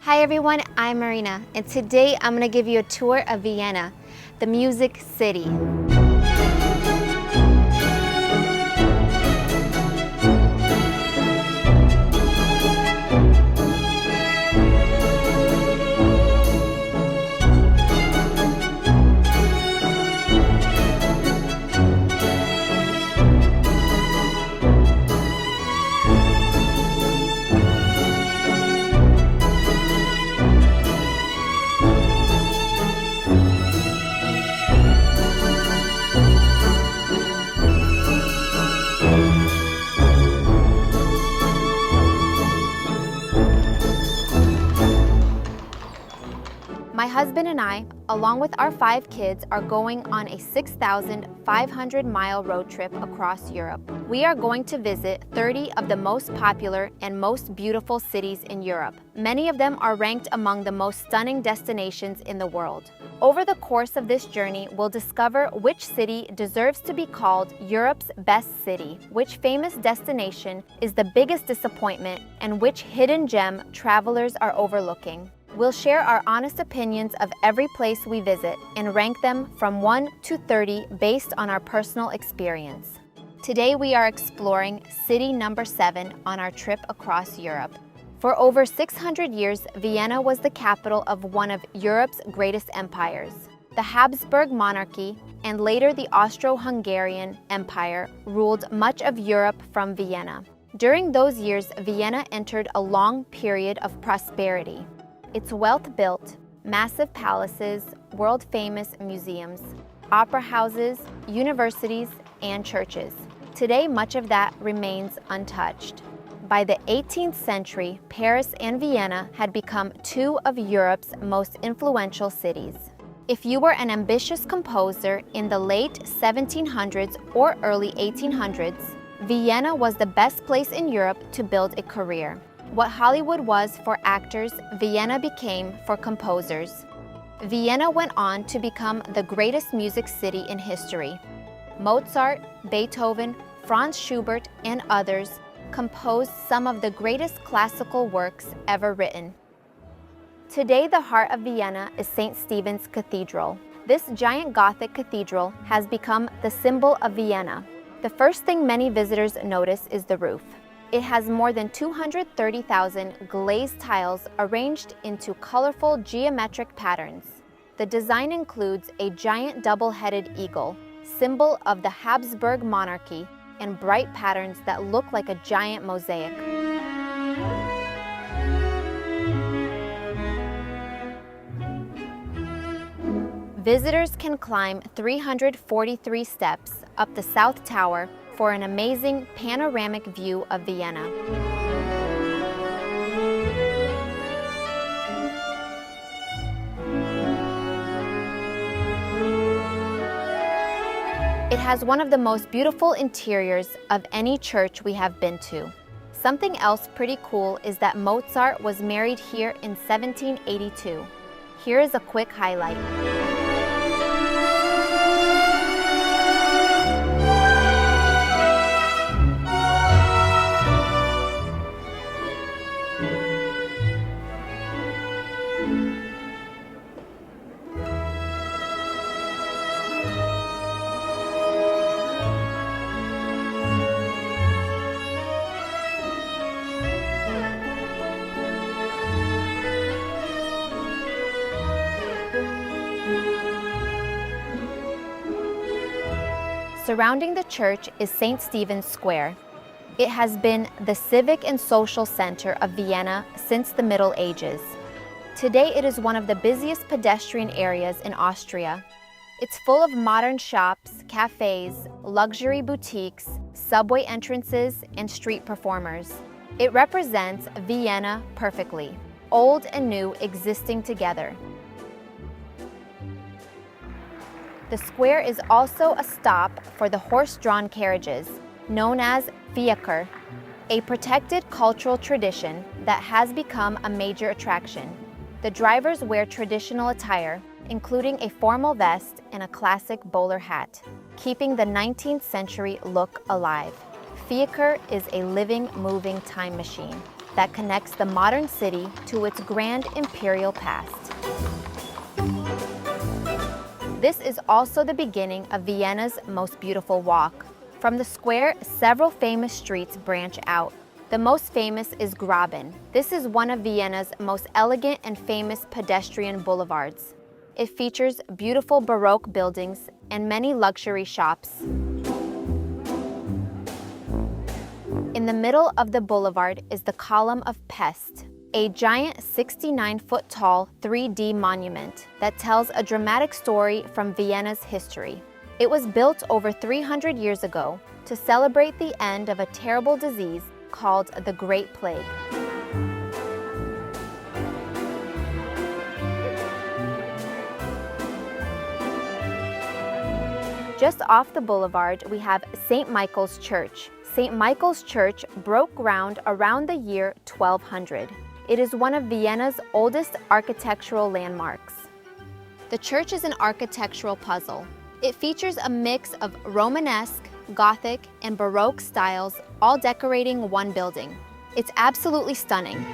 Hi everyone, I'm Marina, and today I'm going to give you a tour of Vienna, the music city. My husband and I, along with our 5 kids, are going on a 6,500-mile road trip across Europe. We are going to visit 30 of the most popular and most beautiful cities in Europe. Many of them are ranked among the most stunning destinations in the world. Over the course of this journey, we'll discover which city deserves to be called Europe's best city, which famous destination is the biggest disappointment, and which hidden gem travelers are overlooking. We'll share our honest opinions of every place we visit and rank them from 1 to 30 based on our personal experience. Today we are exploring city number 7 on our trip across Europe. For over 600 years, Vienna was the capital of one of Europe's greatest empires. The Habsburg monarchy and later the Austro-Hungarian Empire ruled much of Europe from Vienna. During those years, Vienna entered a long period of prosperity. Its wealth built massive palaces, world-famous museums, opera houses, universities, and churches. Today, much of that remains untouched. By the 18th century, Paris and Vienna had become 2 of Europe's most influential cities. If you were an ambitious composer in the late 1700s or early 1800s, Vienna was the best place in Europe to build a career. What Hollywood was for actors, Vienna became for composers. Vienna went on to become the greatest music city in history. Mozart, Beethoven, Franz Schubert, and others composed some of the greatest classical works ever written. Today, the heart of Vienna is St. Stephen's Cathedral. This giant Gothic cathedral has become the symbol of Vienna. The first thing many visitors notice is the roof. It has more than 230,000 glazed tiles arranged into colorful geometric patterns. The design includes a giant double-headed eagle, symbol of the Habsburg monarchy, and bright patterns that look like a giant mosaic. Visitors can climb 343 steps up the South Tower for an amazing panoramic view of Vienna. It has one of the most beautiful interiors of any church we have been to. Something else pretty cool is that Mozart was married here in 1782. Here is a quick highlight. Surrounding the church is St. Stephen's Square. It has been the civic and social center of Vienna since the Middle Ages. Today it is one of the busiest pedestrian areas in Austria. It's full of modern shops, cafes, luxury boutiques, subway entrances, and street performers. It represents Vienna perfectly, old and new existing together. The square is also a stop for the horse-drawn carriages, known as Fiaker, a protected cultural tradition that has become a major attraction. The drivers wear traditional attire, including a formal vest and a classic bowler hat, keeping the 19th century look alive. Fiaker is a living, moving time machine. that connects the modern city to its grand imperial past. This is also the beginning of Vienna's most beautiful walk. From the square, several famous streets branch out. The most famous is Graben. This is one of Vienna's most elegant and famous pedestrian boulevards. It features beautiful Baroque buildings and many luxury shops. In the middle of the boulevard is the Column of Pest, a giant 69-foot-tall 3D monument that tells a dramatic story from Vienna's history. It was built over 300 years ago to celebrate the end of a terrible disease called the Great Plague. Just off the boulevard, we have St. Michael's Church. St. Michael's Church broke ground around the year 1200. It is one of Vienna's oldest architectural landmarks. The church is an architectural puzzle. It features a mix of Romanesque, Gothic, and Baroque styles, all decorating one building. It's absolutely stunning.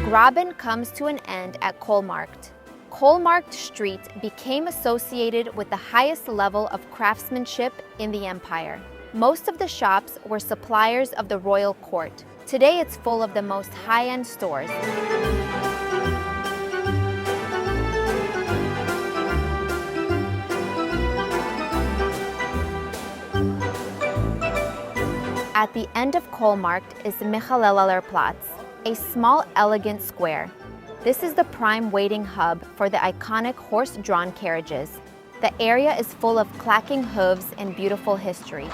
Graben comes to an end at Kohlmarkt. Kohlmarkt Street became associated with the highest level of craftsmanship in the empire. Most of the shops were suppliers of the royal court. Today it's full of the most high-end stores. At the end of Kohlmarkt is Michaelerplatz, a small, elegant square. This is the prime waiting hub for the iconic horse-drawn carriages. The area is full of clacking hooves and beautiful history.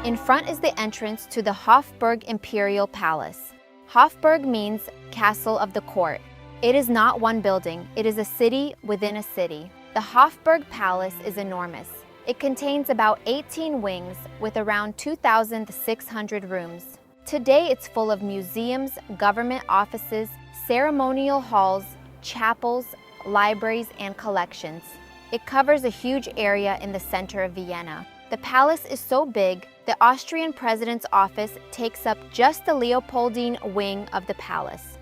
In front is the entrance to the Hofburg Imperial Palace. Hofburg means castle of the court. It is not one building, it is a city within a city. The Hofburg Palace is enormous. It contains about 18 wings with around 2,600 rooms. Today it's full of museums, government offices, ceremonial halls, chapels, libraries, and collections. It covers a huge area in the center of Vienna. The palace is so big, the Austrian president's office takes up just the Leopoldine wing of the palace.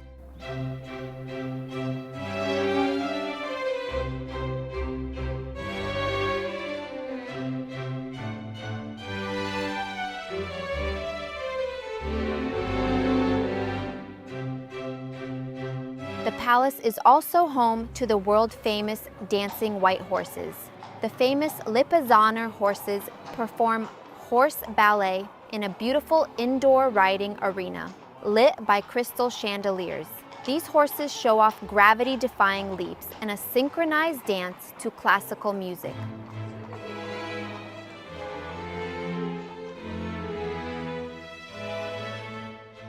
The palace is also home to the world-famous dancing white horses. The famous Lipizzaner horses perform horse ballet in a beautiful indoor riding arena, lit by crystal chandeliers. These horses show off gravity-defying leaps and a synchronized dance to classical music.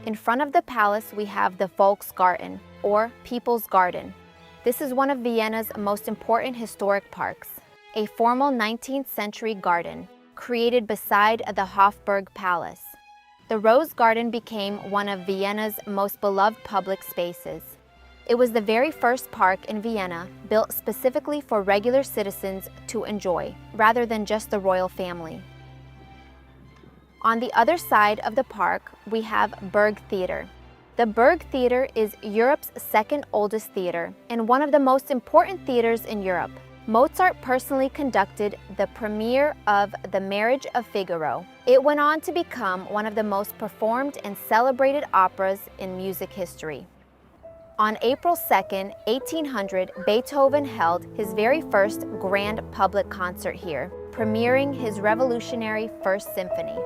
In front of the palace, we have the Volksgarten, or People's Garden. This is one of Vienna's most important historic parks, a formal 19th century garden created beside the Hofburg Palace. The Rose Garden became one of Vienna's most beloved public spaces. It was the very first park in Vienna built specifically for regular citizens to enjoy, rather than just the royal family. On the other side of the park, we have Burgtheater. The Burgtheater is Europe's second oldest theater and one of the most important theaters in Europe. Mozart personally conducted the premiere of The Marriage of Figaro. It went on to become one of the most performed and celebrated operas in music history. On April 2, 1800, Beethoven held his very first grand public concert here, premiering his revolutionary First Symphony.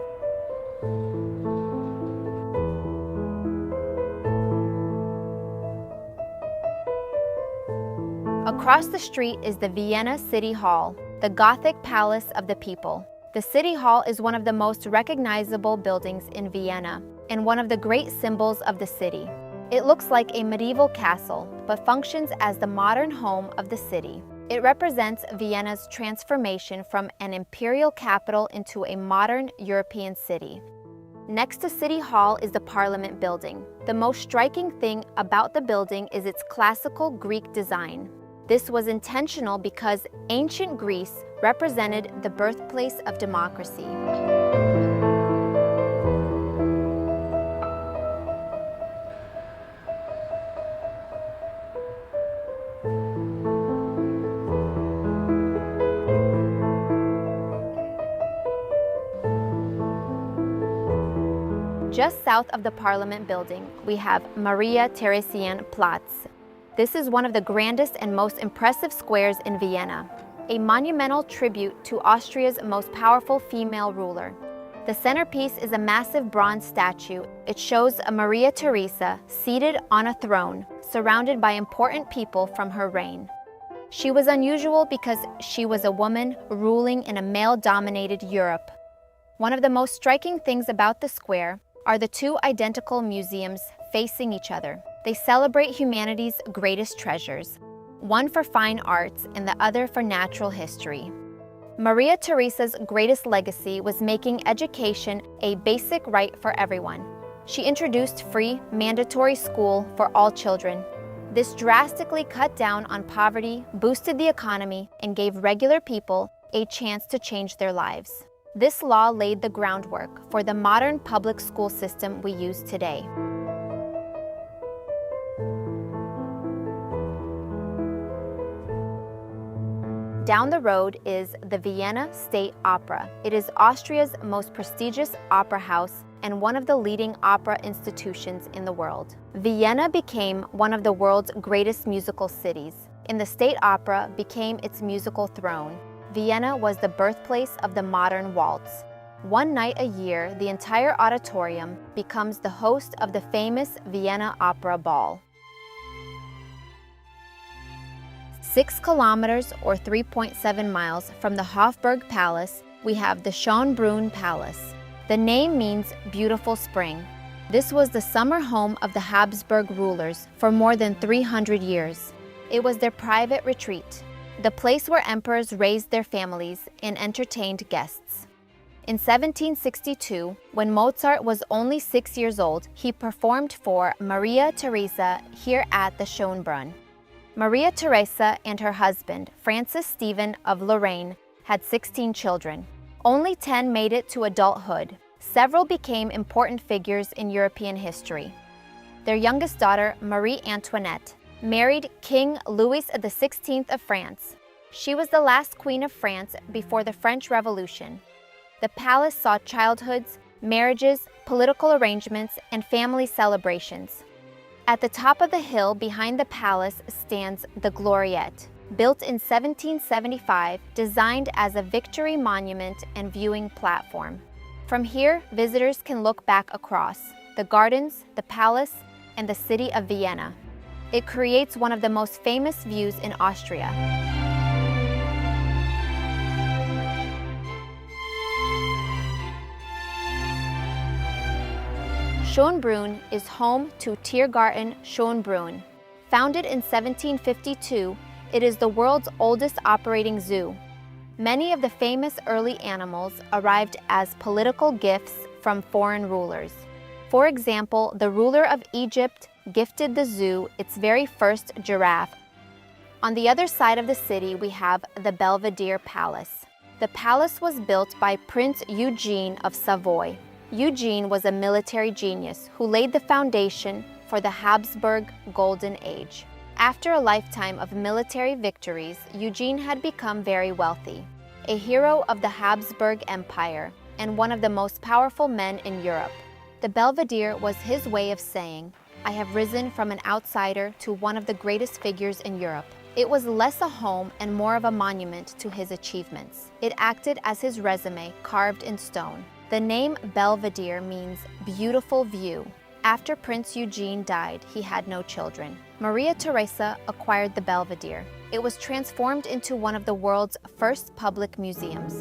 Across the street is the Vienna City Hall, the Gothic Palace of the People. The City Hall is one of the most recognizable buildings in Vienna and one of the great symbols of the city. It looks like a medieval castle, but functions as the modern home of the city. It represents Vienna's transformation from an imperial capital into a modern European city. Next to City Hall is the Parliament building. The most striking thing about the building is its classical Greek design. This was intentional because ancient Greece represented the birthplace of democracy. Just south of the Parliament building, we have Maria-Theresien-Platz. This is one of the grandest and most impressive squares in Vienna, a monumental tribute to Austria's most powerful female ruler. The centerpiece is a massive bronze statue. It shows a Maria Theresa seated on a throne, surrounded by important people from her reign. She was unusual because she was a woman ruling in a male-dominated Europe. One of the most striking things about the square are the two identical museums facing each other. They celebrate humanity's greatest treasures, one for fine arts and the other for natural history. Maria Theresa's greatest legacy was making education a basic right for everyone. She introduced free, mandatory school for all children. This drastically cut down on poverty, boosted the economy, and gave regular people a chance to change their lives. This law laid the groundwork for the modern public school system we use today. Down the road is the Vienna State Opera. It is Austria's most prestigious opera house and one of the leading opera institutions in the world. Vienna became one of the world's greatest musical cities, and the State Opera became its musical throne. Vienna was the birthplace of the modern waltz. One night a year, the entire auditorium becomes the host of the famous Vienna Opera Ball. 6 kilometers or 3.7 miles from the Hofburg Palace, we have the Schönbrunn Palace. The name means beautiful spring. This was the summer home of the Habsburg rulers for more than 300 years. It was their private retreat, the place where emperors raised their families and entertained guests. In 1762, when Mozart was only 6 years old, he performed for Maria Theresa here at the Schönbrunn. Maria Theresa and her husband, Francis Stephen of Lorraine, had 16 children. Only 10 made it to adulthood. Several became important figures in European history. Their youngest daughter, Marie Antoinette, married King Louis XVI of France. She was the last queen of France before the French Revolution. The palace saw childhoods, marriages, political arrangements, and family celebrations. At the top of the hill behind the palace stands the Gloriette, built in 1775, designed as a victory monument and viewing platform. From here, visitors can look back across the gardens, the palace, and the city of Vienna. It creates one of the most famous views in Austria. Schönbrunn is home to Tiergarten Schönbrunn. Founded in 1752, it is the world's oldest operating zoo. Many of the famous early animals arrived as political gifts from foreign rulers. For example, the ruler of Egypt gifted the zoo its very first giraffe. On the other side of the city, we have the Belvedere Palace. The palace was built by Prince Eugene of Savoy. Eugene was a military genius who laid the foundation for the Habsburg Golden Age. After a lifetime of military victories, Eugene had become very wealthy, a hero of the Habsburg Empire, and one of the most powerful men in Europe. The Belvedere was his way of saying, "I have risen from an outsider to one of the greatest figures in Europe." It was less a home and more of a monument to his achievements. It acted as his resume carved in stone. The name Belvedere means beautiful view. After Prince Eugene died, he had no children. Maria Theresa acquired the Belvedere. It was transformed into one of the world's first public museums.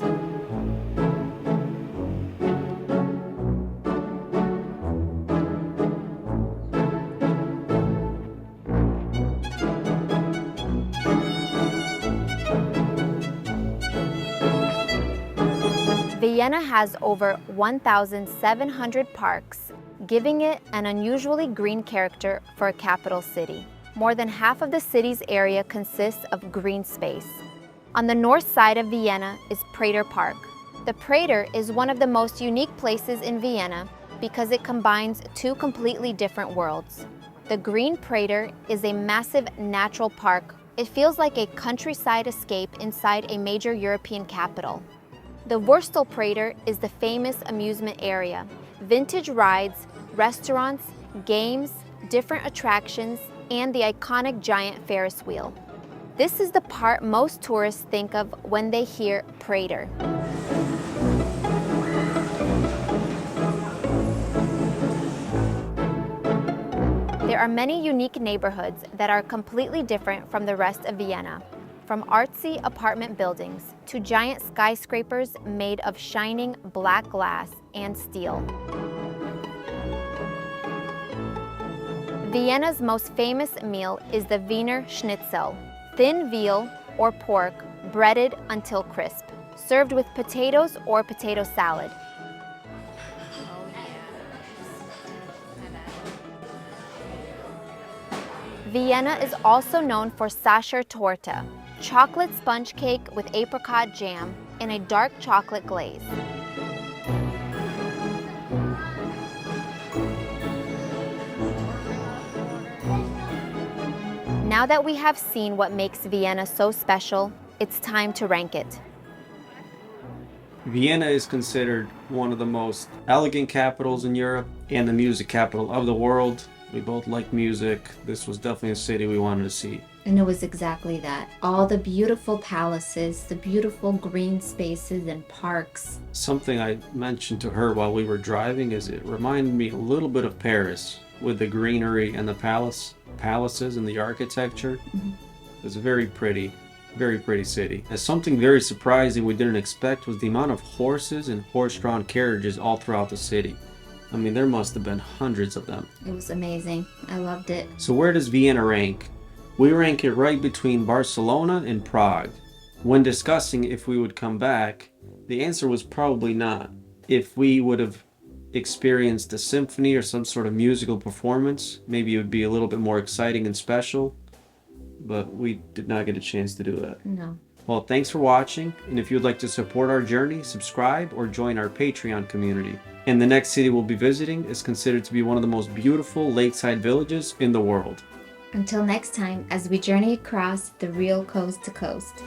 Vienna has over 1,700 parks, giving it an unusually green character for a capital city. More than half of the city's area consists of green space. On the north side of Vienna is Prater Park. The Prater is one of the most unique places in Vienna because it combines two completely different worlds. The Green Prater is a massive natural park. It feels like a countryside escape inside a major European capital. The Wurstel Prater is the famous amusement area. Vintage rides, restaurants, games, different attractions, and the iconic giant Ferris wheel. This is the part most tourists think of when they hear Prater. There are many unique neighborhoods that are completely different from the rest of Vienna. From artsy apartment buildings to giant skyscrapers made of shining black glass and steel. Vienna's most famous meal is the Wiener Schnitzel, thin veal or pork breaded until crisp, served with potatoes or potato salad. Vienna is also known for Sacher Torte, chocolate sponge cake with apricot jam and a dark chocolate glaze. Now that we have seen what makes Vienna so special, it's time to rank it. Vienna is considered one of the most elegant capitals in Europe and the music capital of the world. We both like music. This was definitely a city we wanted to see. And it was exactly that. All the beautiful palaces, the beautiful green spaces and parks. Something I mentioned to her while we were driving is it reminded me a little bit of Paris with the greenery and the palaces and the architecture. Mm-hmm. It's a very pretty city. And something very surprising we didn't expect was the amount of horses and horse-drawn carriages all throughout the city. I mean, there must have been hundreds of them. It was amazing. I loved it. So where does Vienna rank? We rank it right between Barcelona and Prague. When discussing if we would come back, the answer was probably not. If we would have experienced a symphony or some sort of musical performance, maybe it would be a little bit more exciting and special, but we did not get a chance to do that. No. Well, thanks for watching, and if you'd like to support our journey, subscribe or join our Patreon community. And the next city we'll be visiting is considered to be one of the most beautiful lakeside villages in the world. Until next time, as we journey across the real coast to coast.